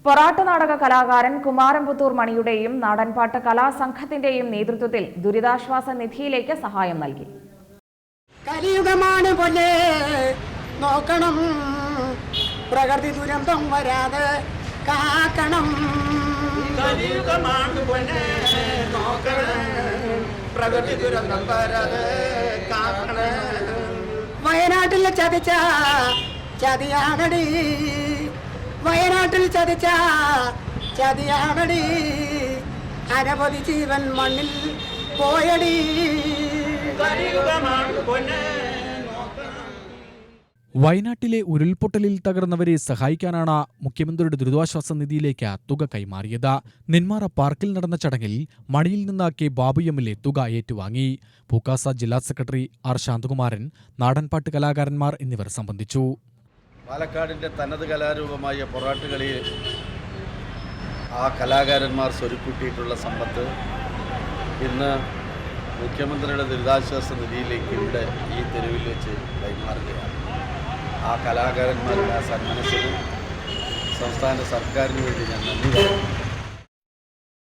പൊറാട്ട് നാടക കലാകാരൻ കുമാരംപുത്തൂർ മണിയുടെയും നാടൻപാട്ട് കലാസംഘത്തിന്റെയും നേതൃത്വത്തിൽ ദുരിതാശ്വാസ നിധിയിലേക്ക് സഹായം നൽകി. കലിയുഗമാണ് പോലെ നോക്കണം, പ്രകൃതി ദുരന്തം വരാതെ കാക്കണം. കലിയുഗമാണ് പോലെ നോക്കണം, പ്രകൃതി ദുരന്തം വരാതെ കാക്കണം. വയനാട്ടിൽ ചതിച്ച ചതിയാണടി, വയനാട്ടിൽ ചതിച്ച ചതിയാണടി, അനവധി ജീവൻ മണ്ണിൽ പോയടി. വയനാട്ടിലെ ഉരുൾപൊട്ടലിൽ തകർന്നവരെ സഹായിക്കാനാണ് മുഖ്യമന്ത്രിയുടെ ദുരിതാശ്വാസ നിധിയിലേക്ക് തുക കൈമാറിയത്. നെന്മാറ പാർക്കിൽ നടന്ന ചടങ്ങിൽ മണിയിൽ നിന്ന് കെ ബാബു എം.എൽ.എ തുക ഏറ്റുവാങ്ങി. പൂക്കാസ ജില്ലാ സെക്രട്ടറി ആർ ശാന്തകുമാരൻ, നാടൻപാട്ട് കലാകാരന്മാർ എന്നിവർ സംബന്ധിച്ചു. പാലക്കാടിൻ്റെ തനത് കലാരൂപമായ പൊറാട്ടുകളിയിൽ ആ കലാകാരന്മാർ സ്വരുക്കൂട്ടിയിട്ടുള്ള സമ്പത്ത് ഇന്ന് മുഖ്യമന്ത്രിയുടെ ദുരിതാശ്വാസ നിധിയിലേക്ക് ഇവിടെ ഈ തെരുവിൽ വെച്ച് കൈമാറുകയാണ്. ആ കലാകാരന്മാരുടെ ആ സന്മനസ്സിന് സംസ്ഥാന സർക്കാരിന് വേണ്ടി ഞാൻ നന്ദി പറയുന്നു.